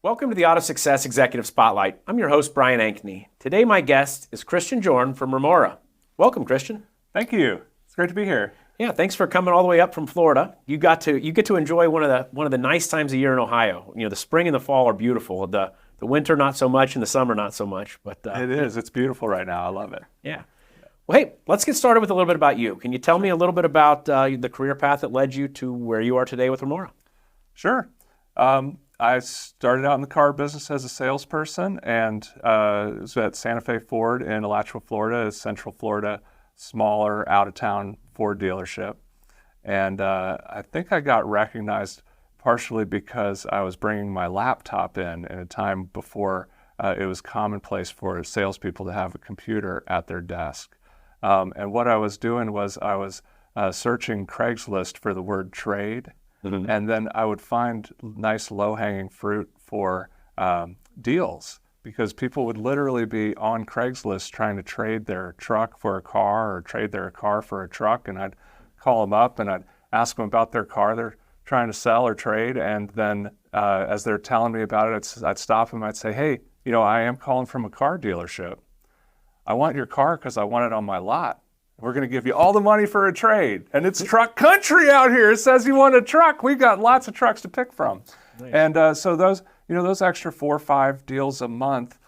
Welcome to the AutoSuccess Executive Spotlight. I'm your host, Brian Ankney. Today, my guest is Jorn from Remora. Welcome, Christian. Thank you. It's great to be here. Yeah, thanks for coming all the way up from Florida. You get to enjoy one of the nice times of year in Ohio. You know, the spring and the fall are beautiful. The winter not so much, and the summer not so much. But it is. It's beautiful right now. I love it. Yeah. Well, hey, let's get started with a little bit about you. Can you tell me a little bit about the career path that led you to where you are today with Remora? Sure. I started out in the car business as a salesperson, and was at Santa Fe Ford in Alachua, Florida, a Central Florida, smaller, out-of-town Ford dealership. And I think I got recognized partially because I was bringing my laptop in a time before it was commonplace for salespeople to have a computer at their desk. And what I was doing was I was searching Craigslist for the word trade. Mm-hmm. And then I would find nice low-hanging fruit for deals, because people would literally be on Craigslist trying to trade their truck for a car or trade their car for a truck. And I'd call them up and I'd ask them about their car they're trying to sell or trade. And then as they're telling me about it, I'd stop them. I'd say, hey, you know, I am calling from a car dealership. I want your car because I want it on my lot. We're going to give you all the money for a trade. And it's truck country out here. It says you want a truck. We've got lots of trucks to pick from. Nice. And so those extra 4 or 5 deals a month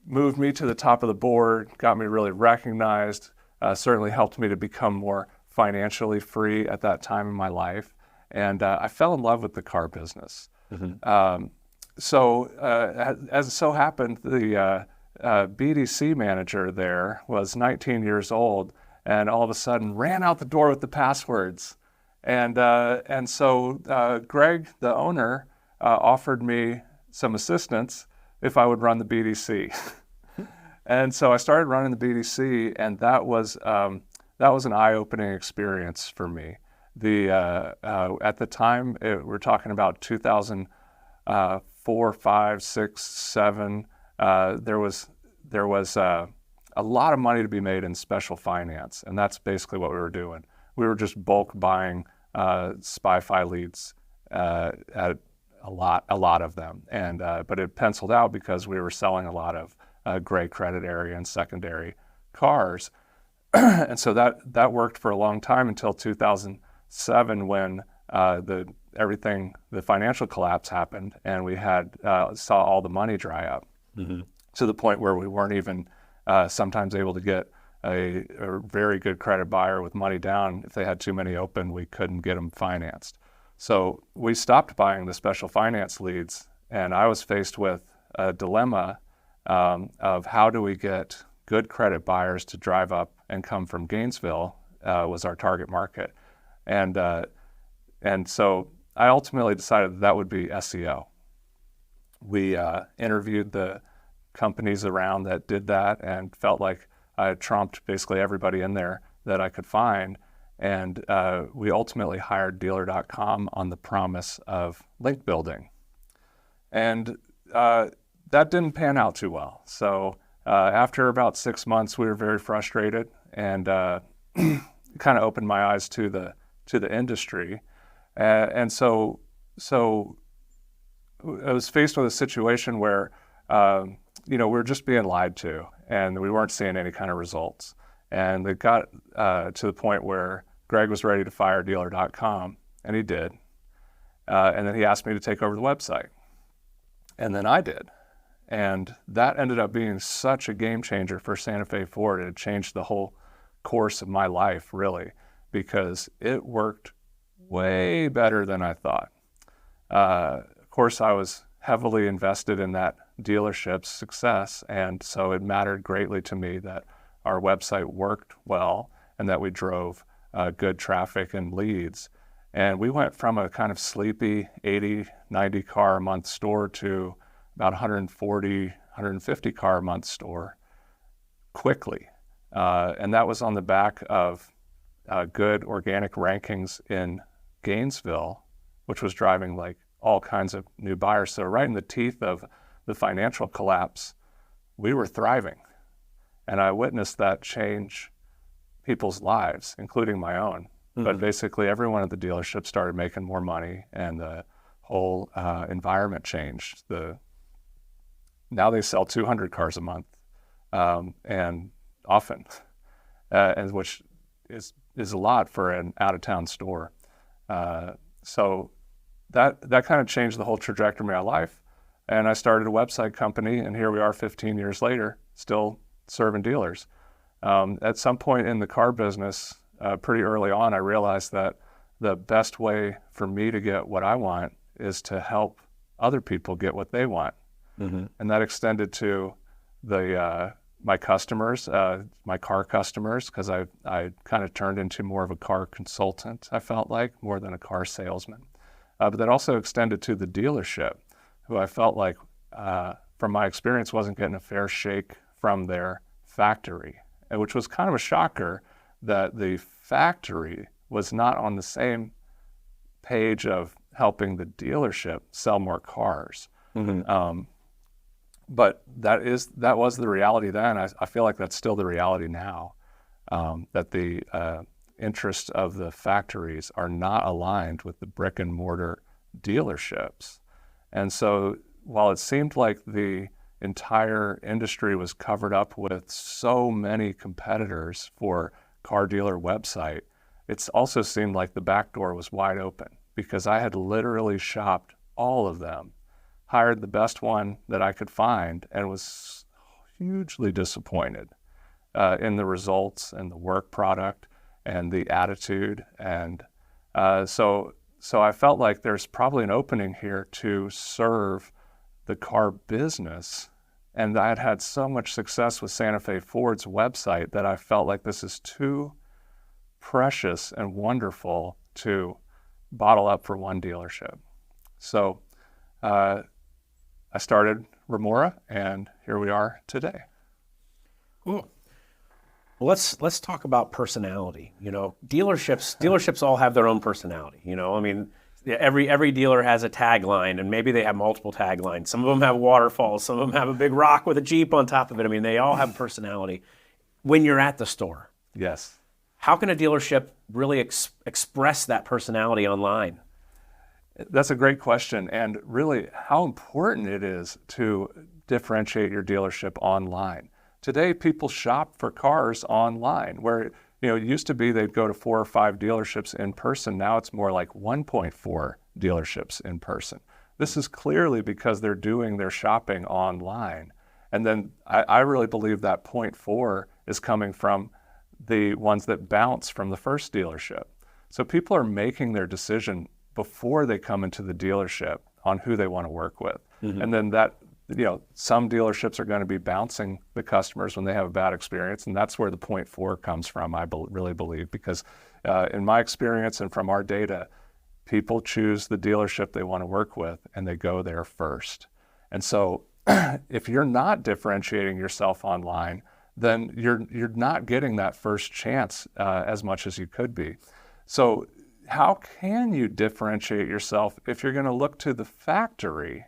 moved me to the top of the board, got me really recognized, certainly helped me to become more financially free at that time in my life. And I fell in love with the car business. Mm-hmm. As it so happened, the BDC manager there was 19 years old, and all of a sudden ran out the door with the passwords. And so Greg, the owner, offered me some assistance if I would run the BDC. And so I started running the BDC, and that was an eye-opening experience for me. At the time, we're talking about 2004, 5, 6, 7. There was a lot of money to be made in special finance, and that's basically what we were doing. We were just bulk buying SPI-FI leads at a lot of them, and but it penciled out because we were selling a lot of gray credit area and secondary cars, and so that worked for a long time until 2007 when the financial collapse happened, and we saw all the money dry up. Mm-hmm. To the point where we weren't even sometimes able to get a very good credit buyer with money down. If they had too many open, we couldn't get them financed. So we stopped buying the special finance leads, and I was faced with a dilemma of how do we get good credit buyers to drive up and come from Gainesville, was our target market. And so I ultimately decided that would be SEO. We interviewed the companies around that did that and felt like I had trumped basically everybody in there that I could find. And we ultimately hired Dealer.com on the promise of link building. And that didn't pan out too well. So after about 6 months, we were very frustrated, and kind of opened my eyes to the industry. And so I was faced with a situation where we were just being lied to, and we weren't seeing any kind of results. And it got to the point where Greg was ready to fire Dealer.com, and he did. And then he asked me to take over the website. And then I did. And that ended up being such a game changer for Santa Fe Ford. It changed the whole course of my life, really, because it worked way better than I thought. Of course, I was heavily invested in that dealership's success, and so it mattered greatly to me that our website worked well and that we drove good traffic and leads. And we went from a kind of sleepy 80, 90 car a month store to about 140, 150 car a month store quickly. And that was on the back of good organic rankings in Gainesville, which was driving like all kinds of new buyers. So right in the teeth of the financial collapse, we were thriving. And I witnessed that change people's lives, including my own. Mm-hmm. But basically everyone at the dealership started making more money, and the whole environment changed. The Now they sell 200 cars a month, and often, and which is a lot for an out-of-town store. So that kind of changed the whole trajectory of my life. And I started a website company, and here we are 15 years later, still serving dealers. At some point in the car business, pretty early on, I realized that the best way for me to get what I want is to help other people get what they want. Mm-hmm. And that extended to my customers, my car customers, because I kind of turned into more of a car consultant, I felt like, more than a car salesman. But that also extended to the dealership, who I felt like, from my experience, wasn't getting a fair shake from their factory, which was kind of a shocker that the factory was not on the same page of helping the dealership sell more cars. Mm-hmm. But that was the reality then. I feel like that's still the reality now, that the interests of the factories are not aligned with the brick and mortar dealerships. And so while it seemed like the entire industry was covered up with so many competitors for car dealer website, it also seemed like the back door was wide open, because I had literally shopped all of them, hired the best one that I could find, and was hugely disappointed in the results and the work product and the attitude. And so I felt like there's probably an opening here to serve the car business. And I had so much success with Santa Fe Ford's website that I felt like this is too precious and wonderful to bottle up for one dealership. So I started Remora, and here we are today. Cool. Well, let's talk about personality. You know, dealerships all have their own personality. You know, I mean, every dealer has a tagline, and maybe they have multiple taglines. Some of them have waterfalls. Some of them have a big rock with a Jeep on top of it. I mean, they all have personality. When you're at the store, yes, how can a dealership really express that personality online? That's a great question, and really how important it is to differentiate your dealership online. Today, people shop for cars online, where it used to be they'd go to 4 or 5 dealerships in person. Now it's more like 1.4 dealerships in person. This is clearly because they're doing their shopping online. And then I really believe that 0.4 is coming from the ones that bounce from the first dealership. So people are making their decision before they come into the dealership on who they want to work with. Mm-hmm. And then some dealerships are going to be bouncing the customers when they have a bad experience. And that's where the 0.4 comes from, I really believe, because in my experience and from our data, people choose the dealership they want to work with and they go there first. And so if you're not differentiating yourself online, then you're not getting that first chance as much as you could be. So how can you differentiate yourself if you're going to look to the factory?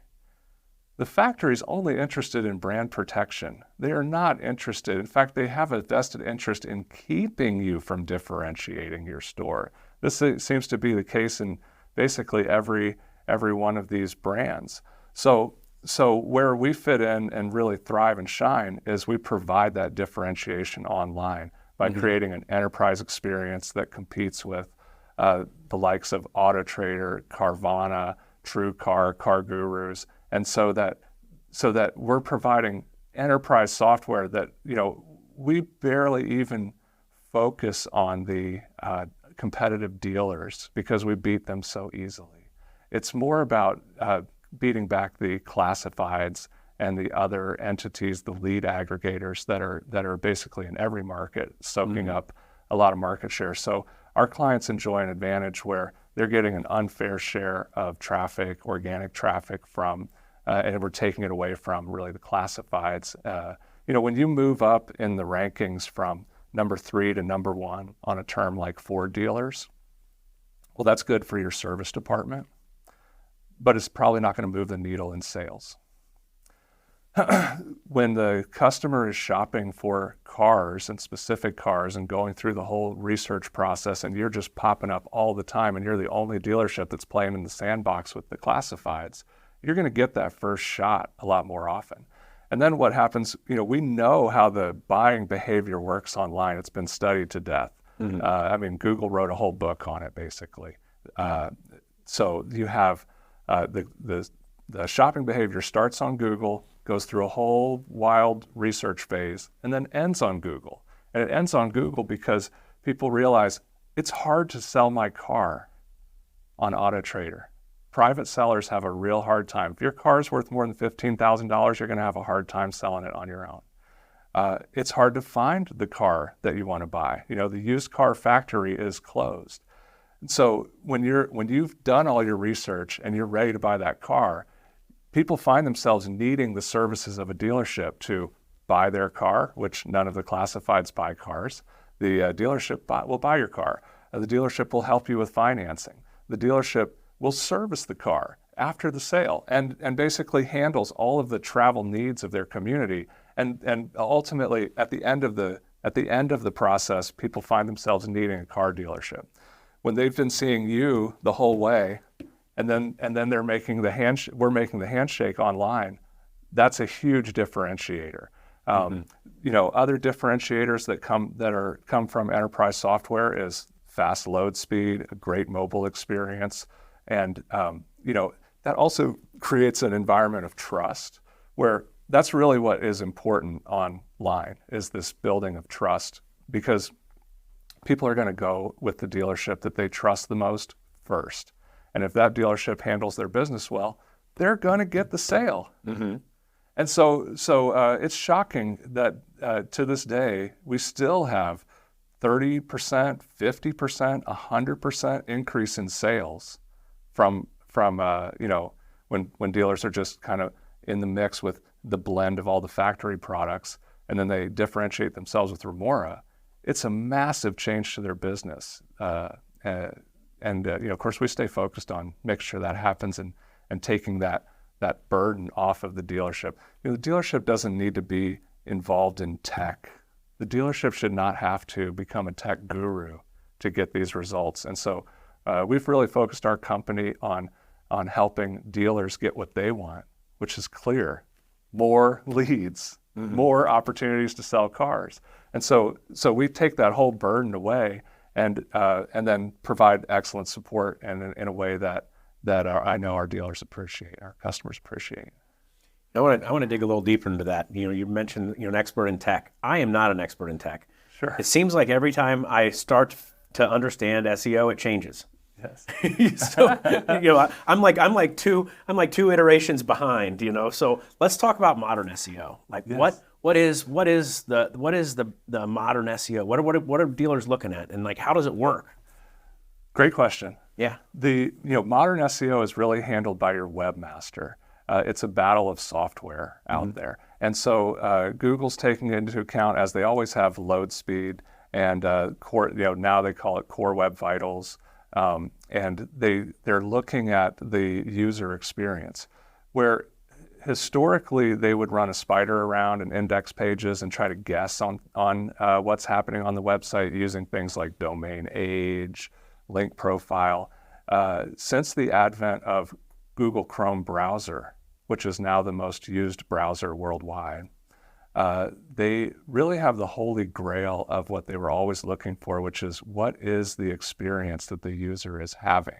The factory is only interested in brand protection. They are not interested. In fact, they have a vested interest in keeping you from differentiating your store. This seems to be the case in basically every one of these brands. So where we fit in and really thrive and shine is we provide that differentiation online by mm-hmm. creating an enterprise experience that competes with the likes of AutoTrader, Carvana, TrueCar, Car Gurus, and so that we're providing enterprise software that we barely even focus on the competitive dealers because we beat them so easily. It's more about beating back the classifieds and the other entities, the lead aggregators that are basically in every market, soaking mm-hmm. up a lot of market share. So our clients enjoy an advantage where they're getting an unfair share of traffic, organic traffic from, and we're taking it away from really the classifieds. When you move up in the rankings from number 3 to number 1 on a term like Ford dealers, well, that's good for your service department, but it's probably not going to move the needle in sales. When the customer is shopping for cars and specific cars and going through the whole research process, and you're just popping up all the time and you're the only dealership that's playing in the sandbox with the classifieds, you're going to get that first shot a lot more often. And then what happens, we know how the buying behavior works online. It's been studied to death. I mean, Google wrote a whole book on it, basically. So you have the shopping behavior starts on Google, goes through a whole wild research phase, and then ends on Google. And it ends on Google because people realize it's hard to sell my car on AutoTrader. Private sellers have a real hard time. If your car is worth more than $15,000, you're going to have a hard time selling it on your own. It's hard to find the car that you want to buy. The used car factory is closed. And so when you've done all your research and you're ready to buy that car, people find themselves needing the services of a dealership to buy their car, which none of the classifieds buy cars. The dealership will buy your car. The dealership will help you with financing. The dealership will service the car after the sale and basically handles all of the travel needs of their community. And ultimately, at the end of the process, people find themselves needing a car dealership. When they've been seeing you the whole way, and then we're making the handshake online, that's a huge differentiator. Other differentiators that come from enterprise software is fast load speed, a great mobile experience, and that also creates an environment of trust, where that's really what is important online, is this building of trust, because people are going to go with the dealership that they trust the most first. And if that dealership handles their business well, they're going to get the sale. And so it's shocking that to this day, we still have 30%, 50%, 100% increase in sales from when dealers are just kind of in the mix with the blend of all the factory products, and then they differentiate themselves with Remora. It's a massive change to their business. Of course, we stay focused on making sure that happens and taking that burden off of the dealership. The dealership doesn't need to be involved in tech. The dealership should not have to become a tech guru to get these results. And so we've really focused our company on helping dealers get what they want, which is clear: more leads, more opportunities to sell cars. And so we take that whole burden away and then provide excellent support, and in a way that I know our dealers appreciate, our customers appreciate. I want to dig a little deeper into that. You mentioned you're an expert in tech. I am not an expert in tech. Sure. It seems like every time I start to understand SEO, it changes. Yes. So I'm like two iterations behind. So let's talk about modern SEO. Like Yes. what is the modern SEO? What are dealers looking at, and like how does it work? Great question. Yeah. The modern SEO is really handled by your webmaster. It's a battle of software out there, and so Google's taking into account, as they always have, load speed and core. Now they call it Core Web Vitals, and they're looking at the user experience, where historically they would run a spider around and index pages and try to guess on what's happening on the website using things like domain age, link profile. Since the advent of Google Chrome browser, which is now the most used browser worldwide, they really have the holy grail of what they were always looking for, which is what is the experience that the user is having.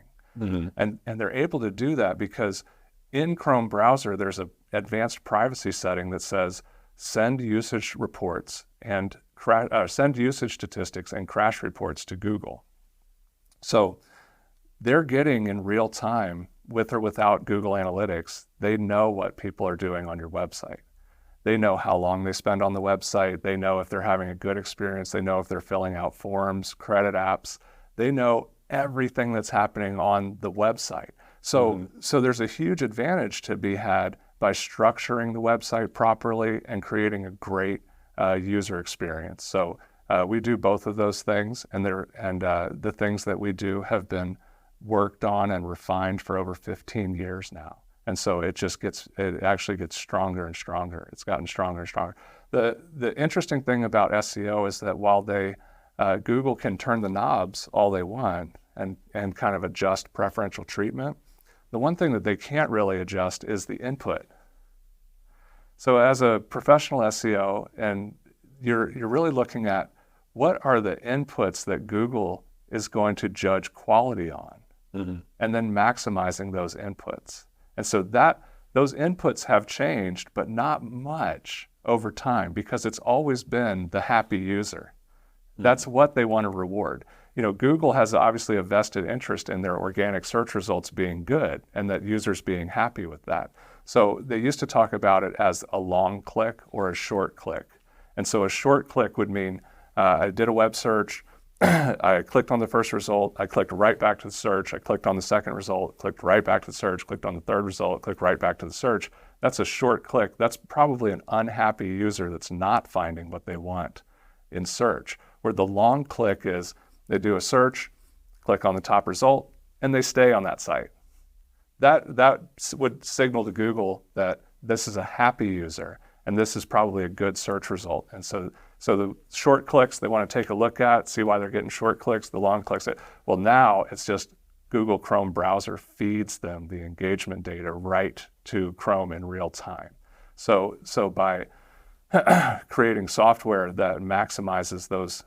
And they're able to do that because in Chrome browser, there's an advanced privacy setting that says send usage reports and send usage statistics and crash reports to Google. So they're getting in real time, with or without Google Analytics, they know what people are doing on your website. They know how long they spend on the website. They know if they're having a good experience. They know if they're filling out forms, credit apps. They know everything that's happening on the website. So there's a huge advantage to be had by structuring the website properly and creating a great user experience. So we do both of those things, and the things that we do have been worked on and refined for over 15 years now. And so it actually gets stronger and stronger. It's gotten stronger and stronger. The interesting thing about SEO is that while Google can turn the knobs all they want and kind of adjust preferential treatment, the one thing that they can't really adjust is the input. So as a professional SEO, and you're really looking at what are the inputs that Google is going to judge quality on, and then maximizing those inputs. And so those inputs have changed, but not much over time, because it's always been the happy user. That's what they want to reward. Google has obviously a vested interest in their organic search results being good and that users being happy with that. So they used to talk about it as a long click or a short click. And so a short click would mean I did a web search, I clicked on the first result, I clicked right back to the search, I clicked on the second result, clicked right back to the search, clicked on the third result, clicked right back to the search. That's a short click. That's probably an unhappy user that's not finding what they want in search. Where the long click is they do a search, click on the top result, and they stay on that site. That would signal to Google that this is a happy user and this is probably a good search result. And so the short clicks they want to take a look at, see why they're getting short clicks. The long clicks, well, now it's just Google Chrome browser feeds them the engagement data right to Chrome in real time. So by creating software that maximizes those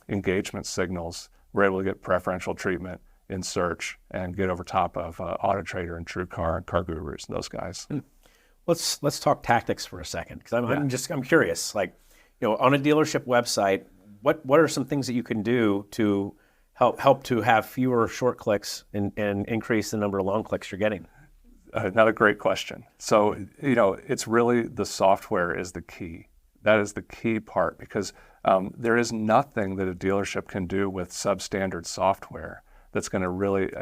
engagement signals, we're able to get preferential treatment in search and get over top of AutoTrader and TrueCar and CarGurus and those guys. Let's talk tactics for a second, because I'm curious. Like, on a dealership website, what are some things that you can do to help to have fewer short clicks and increase the number of long clicks you're getting? Another great question. So, it's really the software is the key. That is the key part, because there is nothing that a dealership can do with substandard software that's going to really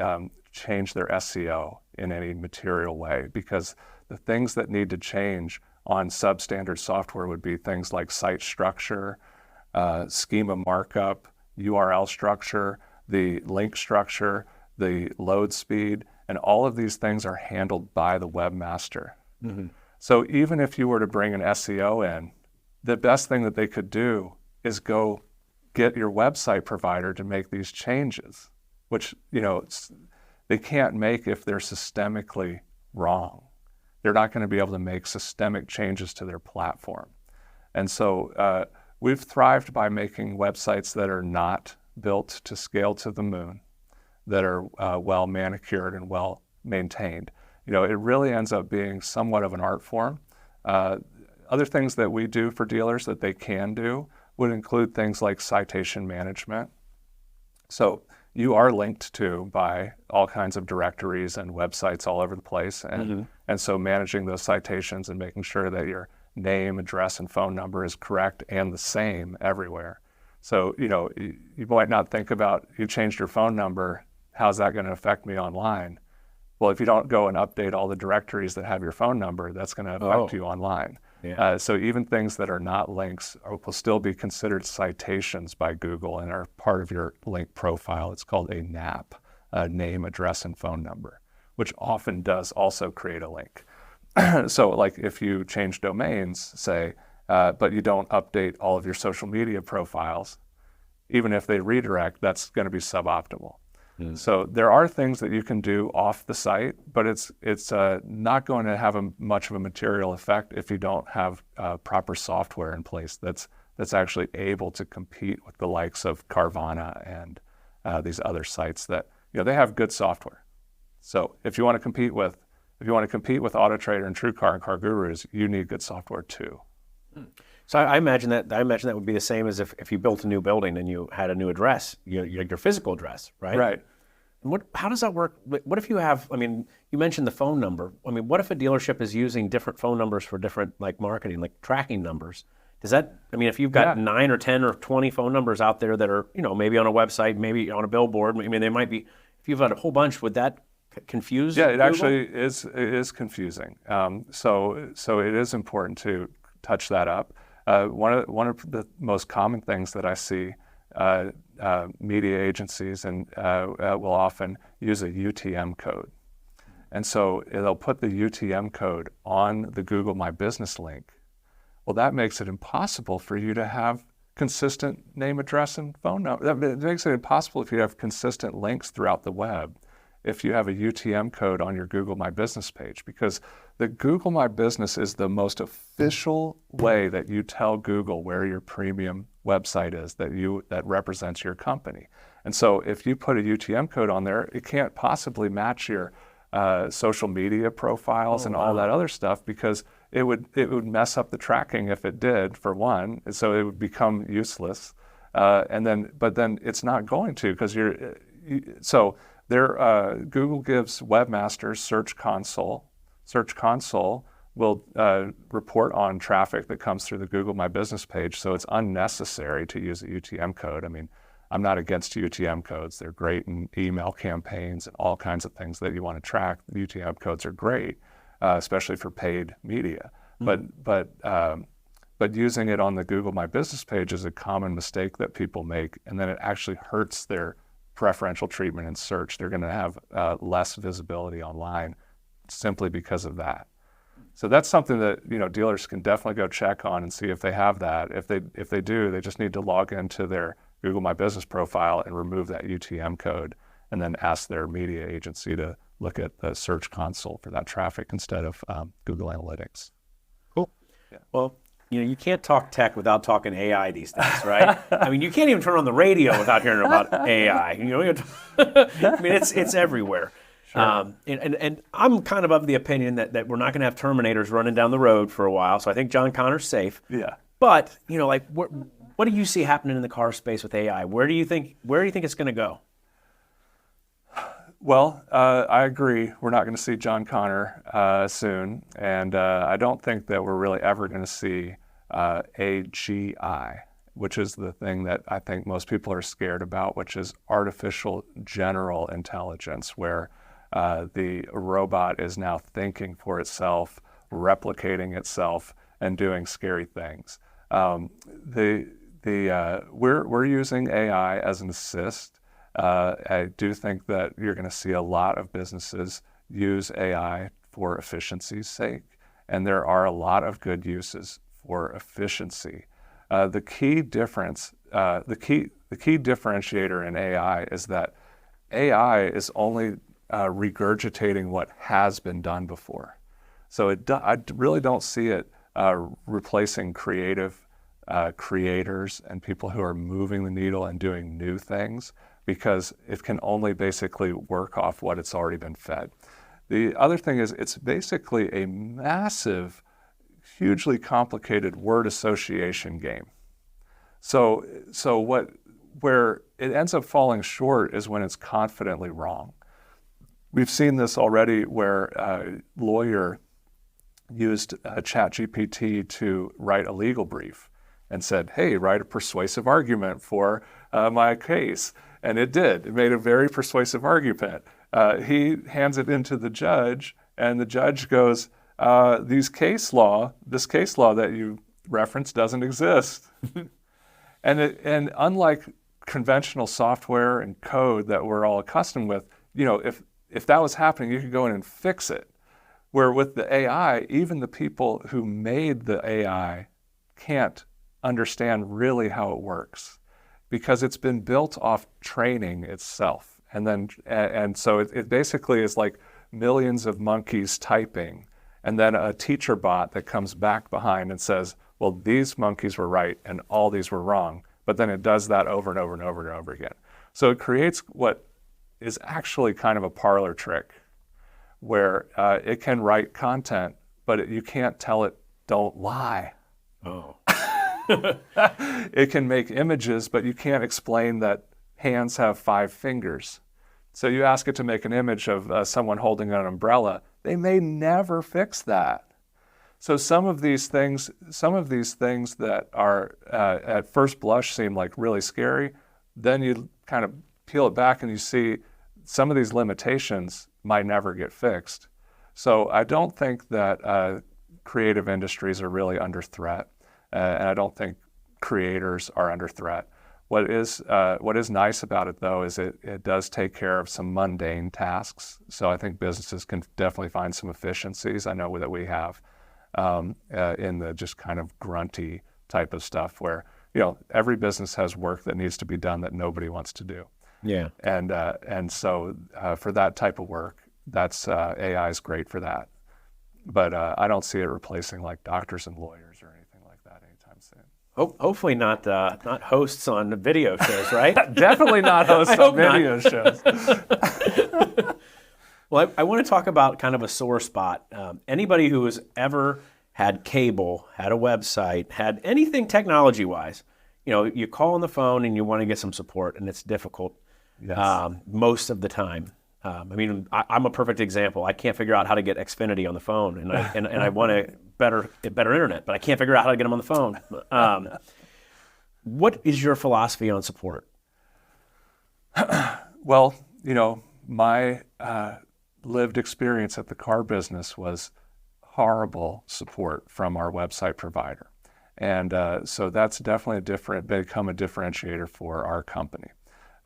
change their SEO in any material way, because the things that need to change on substandard software would be things like site structure, schema markup, URL structure, the link structure, the load speed, and all of these things are handled by the webmaster. So even if you were to bring an SEO in, the best thing that they could do is go get your website provider to make these changes, which they can't make if they're systemically wrong. They're not going to be able to make systemic changes to their platform. And so we've thrived by making websites that are not built to scale to the moon, that are well manicured and well maintained. It really ends up being somewhat of an art form. Other things that we do for dealers that they can do would include things like citation management. So you are linked to by all kinds of directories and websites all over the place. And so managing those citations and making sure that your name, address, and phone number is correct and the same everywhere. So, you might not think about, you changed your phone number, how's that going to affect me online? Well, if you don't go and update all the directories that have your phone number, that's going to affect you online. Yeah. So even things that are not links will still be considered citations by Google and are part of your link profile. It's called a NAP, name, address, and phone number, which often does also create a link. So like if you change domains, say, but you don't update all of your social media profiles, even if they redirect, that's going to be suboptimal. So there are things that you can do off the site, but it's not going to have much of a material effect if you don't have proper software in place that's actually able to compete with the likes of Carvana and these other sites that they have good software. So if you want to compete with AutoTrader and TrueCar and CarGurus, you need good software too. So I imagine that would be the same as if you built a new building and you had a new address, your physical address, right? Right. And how does that work? What if you have, you mentioned the phone number. What if a dealership is using different phone numbers for different marketing, like tracking numbers? Does that, if you've got 9 or 10 or 20 phone numbers out there that are, maybe on a website, maybe on a billboard, they might be, if you've got a whole bunch, would that confuse Yeah, it Google? actually is. It is confusing. So it is important to touch that up. One of the most common things that I see media agencies and will often use a UTM code. And so they'll put the UTM code on the Google My Business link. Well, that makes it impossible for you to have consistent name, address, and phone number. That makes it impossible if you have consistent links throughout the web. if you have a UTM code on your Google My Business page, because the Google My Business is the most official way that you tell Google where your premium website is that represents your company. And so if you put a UTM code on there, it can't possibly match your social media profiles and all that other stuff, because it would mess up the tracking if it did, for one. And so it would become useless. But then it's not going to, because Google gives webmasters Search Console. Search Console will report on traffic that comes through the Google My Business page, so it's unnecessary to use a UTM code. I mean, I'm not against UTM codes. They're great in email campaigns and all kinds of things that you want to track. The UTM codes are great, especially for paid media. But using it on the Google My Business page is a common mistake that people make, and then it actually hurts their preferential treatment in search. They're going to have less visibility online simply because of that. So that's something that dealers can definitely go check on and see if they have that. If they do, they just need to log into their Google My Business profile and remove that UTM code, and then ask their media agency to look at the Search Console for that traffic instead of Google Analytics. Cool. Yeah. Well, you can't talk tech without talking AI these days, right? I mean, you can't even turn on the radio without hearing about AI. I mean, it's everywhere. Sure. And I'm kind of the opinion that we're not going to have Terminators running down the road for a while. So I think John Connor's safe. Yeah. But what do you see happening in the car space with AI? Where do you think it's going to go? Well, I agree. We're not going to see John Connor soon, and I don't think that we're really ever going to see AGI, which is the thing that I think most people are scared about, which is artificial general intelligence, where the robot is now thinking for itself, replicating itself, and doing scary things. We're using AI as an assist. I do think that you're going to see a lot of businesses use AI for efficiency's sake, and there are a lot of good uses for efficiency. The key differentiator in AI is that AI is only regurgitating what has been done before. So I really don't see it replacing creative creators and people who are moving the needle and doing new things, because it can only basically work off what it's already been fed. The other thing is, it's basically a massive, hugely complicated word association game. So where it ends up falling short is when it's confidently wrong. We've seen this already, where a lawyer used ChatGPT to write a legal brief and said, hey, write a persuasive argument for my case. And it did. It made a very persuasive argument. He hands it into the judge, and the judge goes, this case law that you referenced doesn't exist. And unlike conventional software and code that we're all accustomed with, if that was happening, you could go in and fix it. Where with the AI, even the people who made the AI can't understand really how it works, because it's been built off training itself. And so it basically is like millions of monkeys typing, and then a teacher bot that comes back behind and says, well, these monkeys were right and all these were wrong. But then it does that over and over and over and over again. So it creates what is actually kind of a parlor trick, where it can write content, but you can't tell it, don't lie. Oh. It can make images, but you can't explain that hands have 5 fingers. So you ask it to make an image of someone holding an umbrella. They may never fix that. So some of these things that are at first blush seem like really scary, then you kind of peel it back and you see some of these limitations might never get fixed. So I don't think that creative industries are really under threat, and I don't think creators are under threat. What is nice about it, though, is it does take care of some mundane tasks. So I think businesses can definitely find some efficiencies. I know that we have in the just kind of grunty type of stuff where every business has work that needs to be done that nobody wants to do. Yeah. And so for that type of work, that's AI is great for that. But I don't see it replacing like doctors and lawyers or anything like that anytime soon. Hopefully not hosts on video shows, right? Definitely not hosts on video shows. Well, I want to talk about kind of a sore spot. Anybody who has ever had cable, had a website, had anything technology-wise, you call on the phone and you want to get some support, and it's difficult most of the time. I'm a perfect example. I can't figure out how to get Xfinity on the phone, and I want a better internet, but I can't figure out how to get them on the phone. What is your philosophy on support? Well, my lived experience at the car business was horrible support from our website provider. And so that's definitely become a differentiator for our company.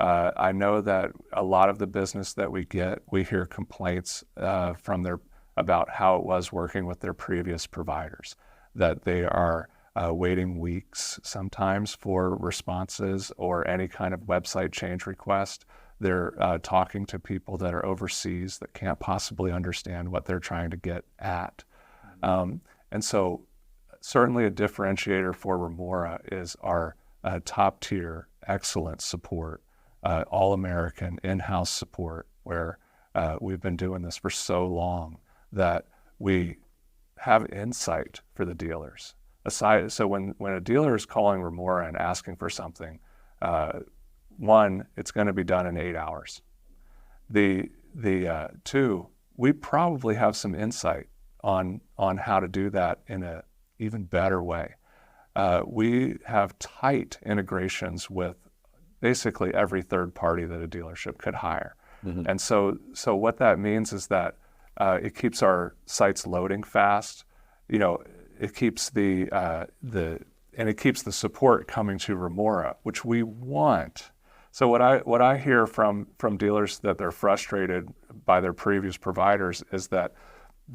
I know that a lot of the business that we get, we hear complaints about how it was working with their previous providers, that they are waiting weeks sometimes for responses or any kind of website change request. They're talking to people that are overseas that can't possibly understand what they're trying to get at. And so certainly a differentiator for Remora is our top tier, excellent support, all-American in-house support, where we've been doing this for so long that we have insight for the dealers. So when a dealer is calling Remora and asking for something, one, it's going to be done in 8 hours. Two, we probably have some insight on how to do that in a even better way. We have tight integrations with basically every third party that a dealership could hire. Mm-hmm. And so what that means is that it keeps our sites loading fast. It keeps it keeps the support coming to Remora, which we want. So what I hear from dealers that they're frustrated by their previous providers is that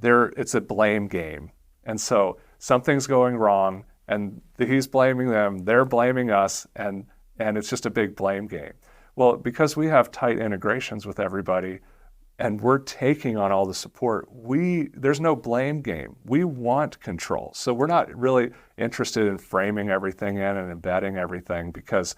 it's a blame game. And so something's going wrong and he's blaming them, they're blaming us, and it's just a big blame game. Well, because we have tight integrations with everybody and we're taking on all the support, there's no blame game. We want control. So we're not really interested in framing everything in and embedding everything, because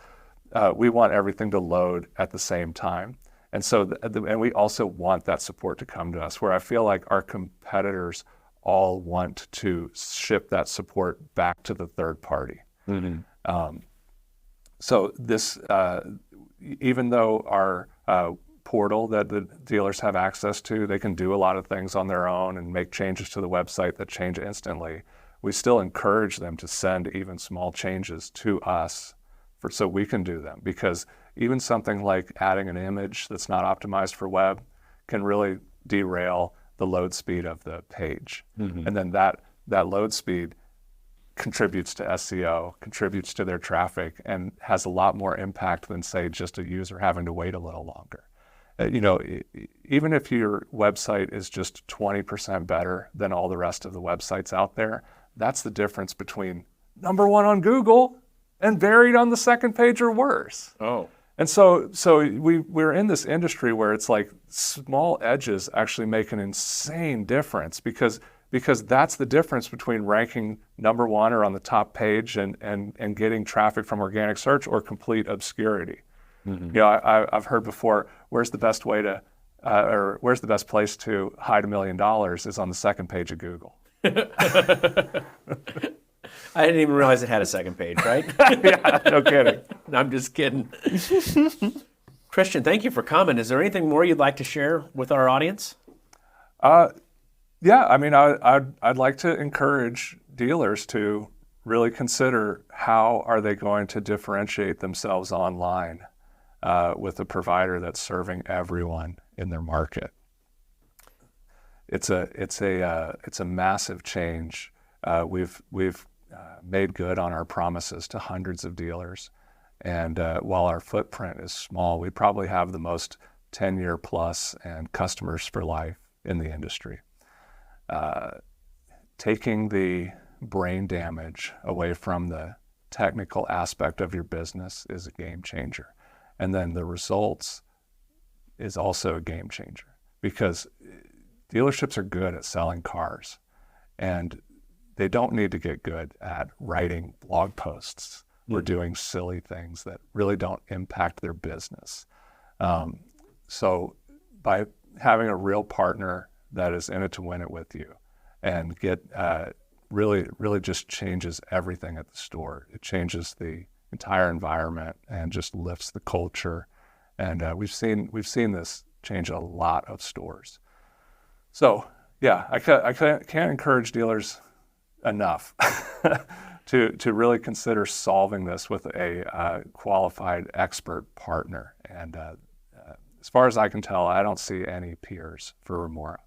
we want everything to load at the same time. And so, and we also want that support to come to us, where I feel like our competitors all want to ship that support back to the third party. Mm-hmm. So this, even though our portal that the dealers have access to, they can do a lot of things on their own and make changes to the website that change instantly, we still encourage them to send even small changes to us so we can do them, because even something like adding an image that's not optimized for web can really derail the load speed of the page. Mm-hmm. And then that load speed contributes to SEO, contributes to their traffic, and has a lot more impact than, say, just a user having to wait a little longer. Even if your website is just 20% better than all the rest of the websites out there, that's the difference between number one on Google and buried on the second page or worse. Oh. And so we're in this industry where it's like small edges actually make an insane difference, because that's the difference between ranking number one or on the top page and getting traffic from organic search or complete obscurity. Mm-hmm. I've heard before, where's the best place to hide $1 million is on the second page of Google. I didn't even realize it had a second page, right? Yeah, no kidding. I'm just kidding. Christian, thank you for coming. Is there anything more you'd like to share with our audience? Yeah, I mean, I'd like to encourage dealers to really consider how are they going to differentiate themselves online with a provider that's serving everyone in their market. It's a massive change. We've made good on our promises to hundreds of dealers, and while our footprint is small, we probably have the most 10-year plus and customers for life in the industry. Taking the brain damage away from the technical aspect of your business is a game changer. And then the results is also a game changer, because dealerships are good at selling cars, and they don't need to get good at writing blog posts or doing silly things that really don't impact their business. So by having a real partner that is in it to win it with you, and really just changes everything at the store. It changes the entire environment and just lifts the culture. And we've seen this change a lot of stores. So yeah, I can't encourage dealers enough to really consider solving this with a qualified expert partner. And as far as I can tell, I don't see any peers for Remora.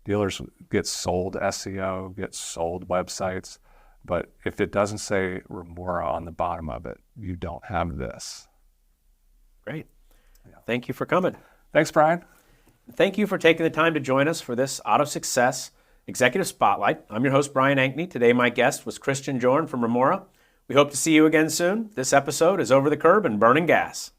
Dealers get sold SEO, get sold websites, but if it doesn't say Remora on the bottom of it, you don't have this. Great. Thank you for coming. Thanks, Brian. Thank you for taking the time to join us for this AutoSuccess Executive Spotlight. I'm your host, Brian Ankney. Today, my guest was Christian Jorn from Remora. We hope to see you again soon. This episode is Over the Curb and Burning Gas.